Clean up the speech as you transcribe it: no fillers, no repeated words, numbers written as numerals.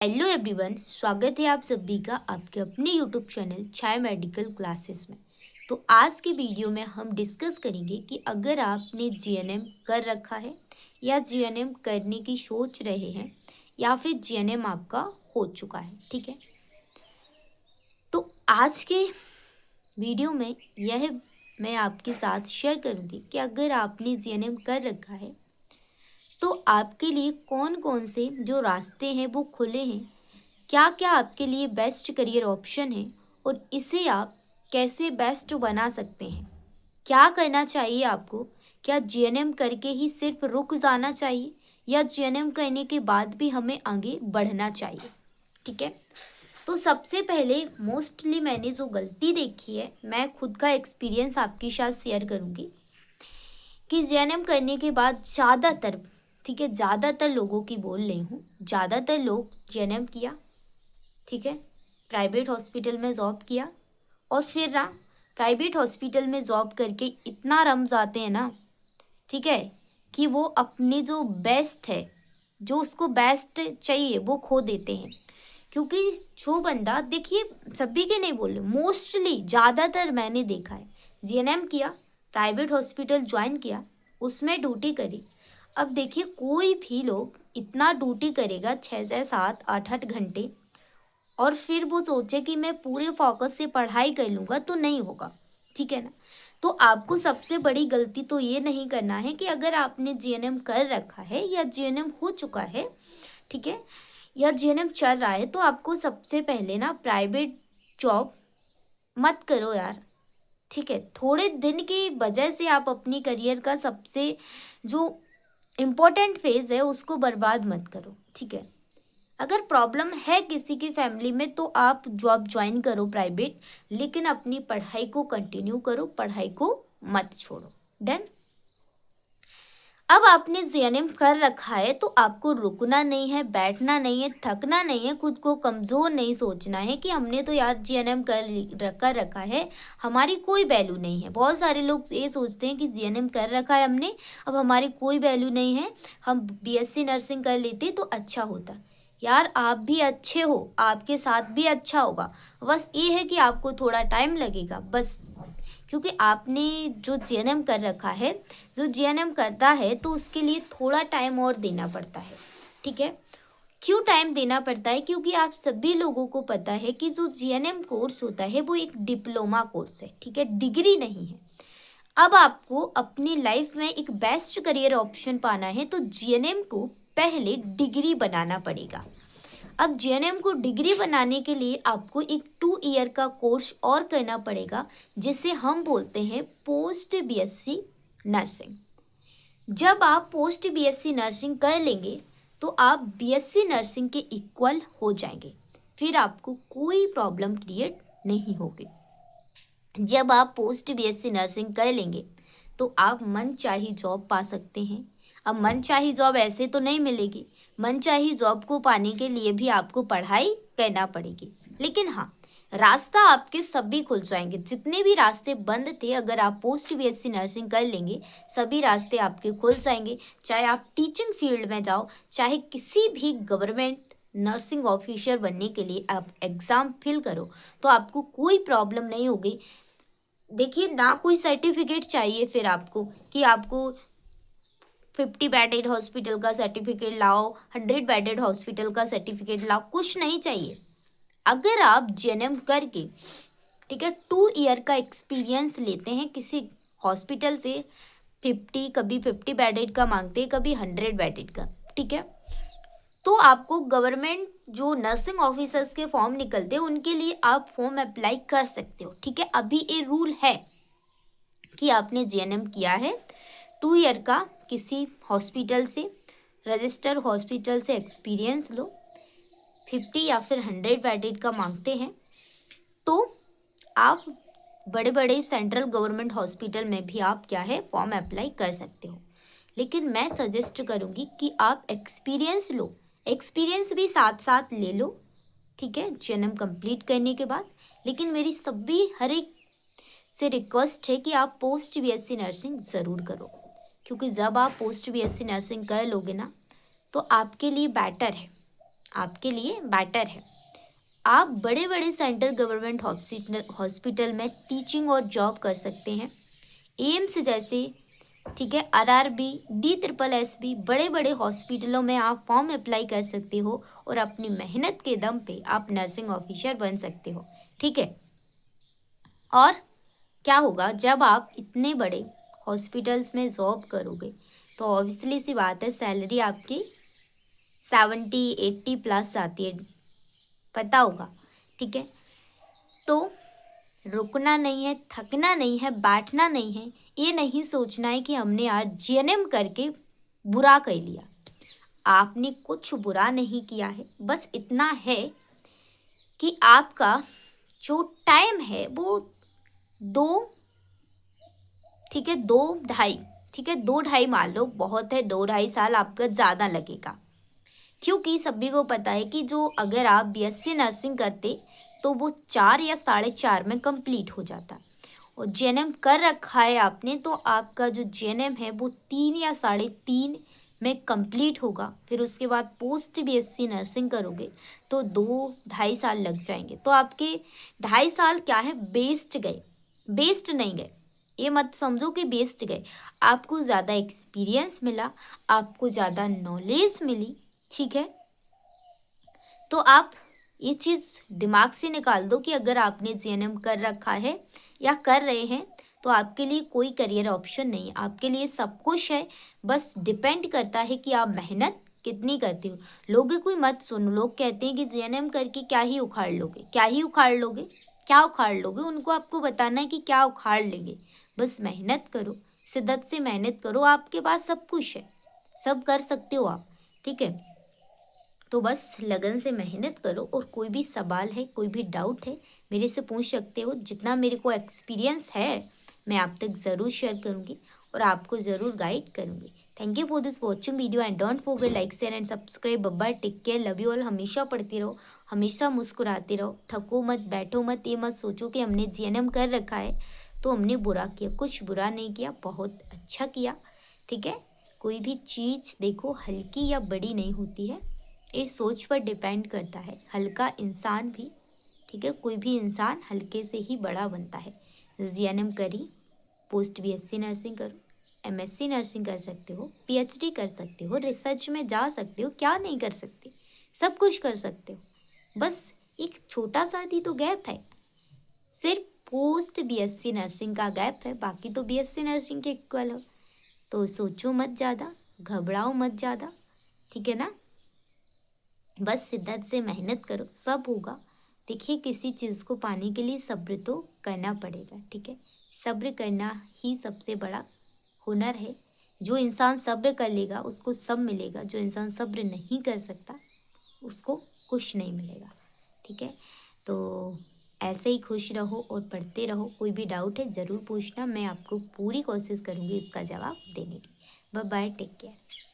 Hello everyone, स्वागत है आप सभी का आपके अपने यूट्यूब चैनल छाया मेडिकल क्लासेस में। तो आज की वीडियो में हम डिस्कस करेंगे कि अगर आपने जीएनएम कर रखा है या जीएनएम करने की सोच रहे हैं या फिर जीएनएम आपका हो चुका है। ठीक है, तो आज के वीडियो में यह मैं आपके साथ शेयर करूंगी कि अगर आपने जीएनएम कर रखा है तो आपके लिए कौन कौन से जो रास्ते हैं वो खुले हैं, क्या क्या आपके लिए बेस्ट करियर ऑप्शन है और इसे आप कैसे बेस्ट बना सकते हैं। क्या करना चाहिए आपको, क्या जीएनएम करके ही सिर्फ रुक जाना चाहिए या जीएनएम करने के बाद भी हमें आगे बढ़ना चाहिए। ठीक है, तो सबसे पहले मोस्टली मैंने जो गलती देखी है, मैं खुद का एक्सपीरियंस आपके साथ शेयर करूँगी कि जीएनएम करने के बाद ज़्यादातर, ठीक है, ज़्यादातर लोगों की बोल रही हूँ, ज़्यादातर लोग जीएनएम किया, ठीक है, प्राइवेट हॉस्पिटल में जॉब किया और फिर ना प्राइवेट हॉस्पिटल में जॉब करके इतना रम जाते हैं ना, ठीक है, कि वो अपनी जो बेस्ट है, जो उसको बेस्ट चाहिए वो खो देते हैं। क्योंकि जो बंदा, देखिए सभी के नहीं बोल रहे, मोस्टली ज़्यादातर मैंने देखा है, जीएनएम किया, प्राइवेट हॉस्पिटल ज्वाइन किया, उसमें ड्यूटी करी। अब देखिए कोई भी लोग इतना ड्यूटी करेगा 6 से 7 8 8 घंटे और फिर वो सोचे कि मैं पूरे फोकस से पढ़ाई कर लूँगा, तो नहीं होगा। ठीक है ना, तो आपको सबसे बड़ी गलती तो ये नहीं करना है कि अगर आपने जीएनएम कर रखा है या जीएनएम हो चुका है, ठीक है, या जीएनएम चल रहा है, तो आपको सबसे पहले ना प्राइवेट जॉब मत करो यार। ठीक है, थोड़े दिन की वजह से आप अपनी करियर का सबसे जो इम्पोर्टेंट फेज़ है उसको बर्बाद मत करो। ठीक है, अगर प्रॉब्लम है किसी की फैमिली में तो आप जॉब ज्वाइन करो प्राइवेट, लेकिन अपनी पढ़ाई को कंटिन्यू करो, पढ़ाई को मत छोड़ो। डन। अब आपने जीएनएम कर रखा है तो आपको रुकना नहीं है, बैठना नहीं है, थकना नहीं है, खुद को कमज़ोर नहीं सोचना है कि हमने तो यार जीएनएम कर रखा है, हमारी कोई वैल्यू नहीं है। बहुत सारे लोग ये सोचते हैं कि जीएनएम कर रखा है हमने, अब हमारी कोई वैल्यू नहीं है, हम बीएससी नर्सिंग कर लेते तो अच्छा होता। यार आप भी अच्छे हो, आपके साथ भी अच्छा होगा, बस ये है कि आपको थोड़ा टाइम लगेगा बस। क्योंकि आपने जो जीएनएम कर रखा है, जो जीएनएम करता है तो उसके लिए थोड़ा टाइम और देना पड़ता है। ठीक है, क्यों टाइम देना पड़ता है? क्योंकि आप सभी लोगों को पता है कि जो जीएनएम कोर्स होता है वो एक डिप्लोमा कोर्स है, ठीक है, डिग्री नहीं है। अब आपको अपनी लाइफ में एक बेस्ट करियर ऑप्शन पाना है तो जीएनएम को पहले डिग्री बनाना पड़ेगा। अब जीएनएम को डिग्री बनाने के लिए आपको एक 2 ईयर का कोर्स और करना पड़ेगा, जिसे हम बोलते हैं पोस्ट बीएससी नर्सिंग। जब आप पोस्ट बीएससी नर्सिंग कर लेंगे तो आप बीएससी नर्सिंग के इक्वल हो जाएंगे, फिर आपको कोई प्रॉब्लम क्रिएट नहीं होगी। जब आप पोस्ट बीएससी नर्सिंग कर लेंगे तो आप मनचाही जॉब पा सकते हैं। अब मनचाही जॉब ऐसे तो नहीं मिलेगी, मनचाही जॉब को पाने के लिए भी आपको पढ़ाई करना पड़ेगी, लेकिन हाँ, रास्ता आपके सभी खुल जाएंगे। जितने भी रास्ते बंद थे, अगर आप पोस्ट बीएससी नर्सिंग कर लेंगे सभी रास्ते आपके खुल जाएंगे। चाहे आप टीचिंग फील्ड में जाओ, चाहे किसी भी गवर्नमेंट नर्सिंग ऑफिसर बनने के लिए आप एग्ज़ाम फिल करो, तो आपको कोई प्रॉब्लम नहीं होगी। देखिए ना, कोई सर्टिफिकेट चाहिए फिर आपको कि आपको 50 बेडेड हॉस्पिटल का सर्टिफिकेट लाओ, 100 बेडेड हॉस्पिटल का सर्टिफिकेट लाओ, कुछ नहीं चाहिए। अगर आप जीएनएम करके, ठीक है, 2 ईयर का एक्सपीरियंस लेते हैं किसी हॉस्पिटल से, 50 का मांगते हैं, कभी 100 बेडेड का, ठीक है, तो आपको गवर्नमेंट जो नर्सिंग ऑफिसर्स के फॉर्म निकलते हैं उनके लिए आप फॉर्म अप्लाई कर सकते हो। ठीक है, अभी ये रूल है कि आपने जीएनएम किया है, 2 ईयर का किसी हॉस्पिटल से, रजिस्टर हॉस्पिटल से एक्सपीरियंस लो, 50 या फिर 100 बेडेड का मांगते हैं, तो आप बड़े बड़े सेंट्रल गवर्नमेंट हॉस्पिटल में भी आप क्या है फॉर्म अप्लाई कर सकते हो। लेकिन मैं सजेस्ट करूँगी कि आप एक्सपीरियंस लो, एक्सपीरियंस भी साथ साथ ले लो, ठीक है, जीएनएम कंप्लीट करने के बाद। लेकिन मेरी सभी हर एक से रिक्वेस्ट है कि आप पोस्ट बीएससी नर्सिंग ज़रूर करो, क्योंकि जब आप पोस्ट बीएससी नर्सिंग कर लोगे ना तो आपके लिए बेटर है। आपके लिए बेटर है। आप बड़े बड़े सेंट्रल गवर्नमेंट हॉस्पिटल में टीचिंग और जॉब कर सकते हैं। एम्स जैसे, ठीक है, आरआरबी, DSSB, बड़े बड़े हॉस्पिटलों में आप फॉर्म अप्लाई कर सकते हो और अपनी मेहनत के दम पे आप नर्सिंग ऑफिसर बन सकते हो। ठीक है। और क्या होगा जब आप इतने बड़े हॉस्पिटल्स में जॉब करोगे, तो ऑब्वियसली सी बात है सैलरी आपकी 70-80 प्लस आती है, पता होगा। ठीक है। तो रुकना नहीं है, थकना नहीं है, बैठना नहीं है, ये नहीं सोचना है कि हमने आज जीएनएम करके बुरा कर लिया। आपने कुछ बुरा नहीं किया है, बस इतना है कि आपका जो टाइम है वो दो, ठीक है, 2-2.5, ठीक है, 2-2.5 मान लो, बहुत है 2-2.5 साल आपका ज़्यादा लगेगा। क्योंकि सभी को पता है कि जो अगर आप बीएससी नर्सिंग करते तो वो 4 या 4.5 में कंप्लीट हो जाता, और जेएनएम कर रखा है आपने तो आपका जो जेएनएम है वो 3 या 3.5 में कंप्लीट होगा। फिर उसके बाद पोस्ट बीएससी नर्सिंग करोगे तो 2-2.5 साल लग जाएंगे। तो आपके 2.5 साल क्या है, बेस्ट गए, बेस्ट नहीं गए। ये मत समझो कि बेस्ट गए, आपको ज़्यादा एक्सपीरियंस मिला, आपको ज़्यादा नॉलेज मिली। ठीक है। तो आप ये चीज़ दिमाग से निकाल दो कि अगर आपने जीएनएम कर रखा है या कर रहे हैं तो आपके लिए कोई करियर ऑप्शन नहीं है, आपके लिए सब कुछ है। बस डिपेंड करता है कि आप मेहनत कितनी करते हो। लोगों की मत सुनो, लोग कहते हैं कि जीएनएम करके क्या ही उखाड़ लोगे, क्या ही उखाड़ लोगे, क्या उखाड़ लोगे, उनको आपको बताना है कि क्या उखाड़ लेंगे। बस मेहनत करो, शिद्दत से मेहनत करो, आपके पास सब कुछ है, सब कर सकते हो आप। ठीक है। तो बस लगन से मेहनत करो, और कोई भी सवाल है, कोई भी डाउट है, मेरे से पूछ सकते हो। जितना मेरे को एक्सपीरियंस है मैं आप तक ज़रूर शेयर करूँगी और आपको ज़रूर गाइड करूँगी। Thank you for this watching video and don't forget like share and subscribe. Bye, take care, love you all. हमेशा पढ़ते रहो, हमेशा मुस्कुराते रहो, थको मत, बैठो मत, ये मत सोचो कि हमने जीएनएम कर रखा है तो हमने बुरा किया। कुछ बुरा नहीं किया, बहुत अच्छा किया। ठीक है। कोई भी चीज़ देखो हल्की या बड़ी नहीं होती है, ये सोच पर डिपेंड करता है। हल्का इंसान भी, ठीक है, कोई भी इंसान हल्के से ही बड़ा बनता है। जीएनएम करी, पोस्ट बीएससी नर्सिंग करो, एमएससी नर्सिंग कर सकते हो, पीएचडी कर सकते हो, रिसर्च में जा सकते हो, क्या नहीं कर सकते, सब कुछ कर सकते हो। बस एक छोटा सा ही तो गैप है, सिर्फ पोस्ट बीएससी नर्सिंग का गैप है, बाकी तो बीएससी नर्सिंग के इक्वल हो। तो सोचो मत ज़्यादा, घबराओ मत ज़्यादा। ठीक है ना। बस शिद्दत से मेहनत करो, सब होगा। देखिए, किसी चीज़ को पाने के लिए सब्र तो करना पड़ेगा। ठीक है। सब्र करना ही सबसे बड़ा हुनर है। जो इंसान सब्र कर लेगा उसको सब मिलेगा, जो इंसान सब्र नहीं कर सकता उसको कुछ नहीं मिलेगा। ठीक है। तो ऐसे ही खुश रहो और पढ़ते रहो। कोई भी डाउट है ज़रूर पूछना, मैं आपको पूरी कोशिश करूँगी इसका जवाब देने की। Bye bye, take care.